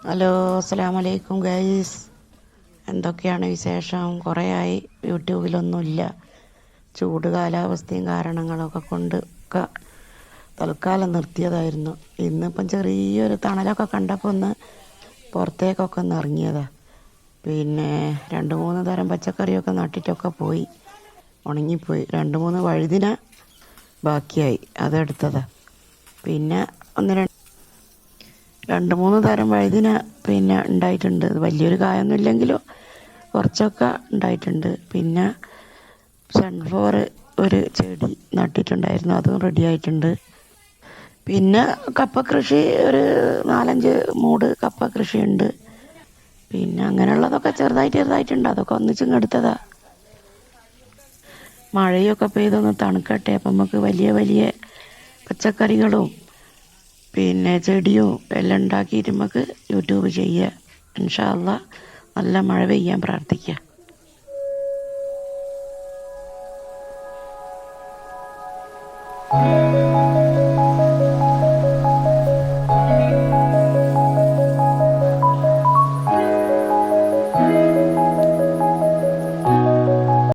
Hello, അസ്സലാമു അലൈക്കും guys. എന്തൊക്കെയാണ് വിശേഷം? കുറേയായി യൂട്യൂബിലൊന്നുമില്ല. ചൂട് കാലാവസ്ഥയും കാരണങ്ങളൊക്കെ കൊണ്ട് ഒക്കെ തൽക്കാലം നിർത്തിയതായിരുന്നു. ഇന്നിപ്പം ചെറിയൊരു തണലൊക്കെ കണ്ടപ്പോൾ ഒന്ന് പുറത്തേക്കൊക്കെ ഒന്ന് ഇറങ്ങിയതാണ്. പിന്നെ 2-3 തരം പച്ചക്കറിയൊക്കെ നട്ടിട്ടൊക്കെ പോയി, ഉണങ്ങിപ്പോയി. 2-3 വഴുതിന ബാക്കിയായി, അതെടുത്തതാണ്. പിന്നെ ഒന്ന് 2-3 തരം വഴുതിന പിന്നെ ഉണ്ടായിട്ടുണ്ട്. വലിയൊരു കായൊന്നും ഇല്ലെങ്കിലും കുറച്ചൊക്കെ ഉണ്ടായിട്ടുണ്ട്. പിന്നെ സൺഫ്ലവർ ഒരു ചെടി നട്ടിട്ടുണ്ടായിരുന്നു, അതും റെഡി ആയിട്ടുണ്ട്. പിന്നെ കപ്പ കൃഷി ഒരു 4-5 മൂട് കപ്പ കൃഷിയുണ്ട്. പിന്നെ അങ്ങനെയുള്ളതൊക്കെ ചെറുതായിട്ടുണ്ട്, അതൊക്കെ ഒന്നിച്ചിങ്ങ് എടുത്തതാ. മഴയൊക്കെ പെയ്തൊന്ന് തണുക്കട്ടെ, അപ്പം നമുക്ക് വലിയ വലിയ പച്ചക്കറികളും പിന്നെ ചെടിയും എല്ലാം ഉണ്ടാക്കിയിട്ട് നമുക്ക് യൂട്യൂബ് ചെയ്യുക. ഇൻഷാ അള്ളാ നല്ല മഴ പെയ്യാൻ പ്രാർത്ഥിക്കുക.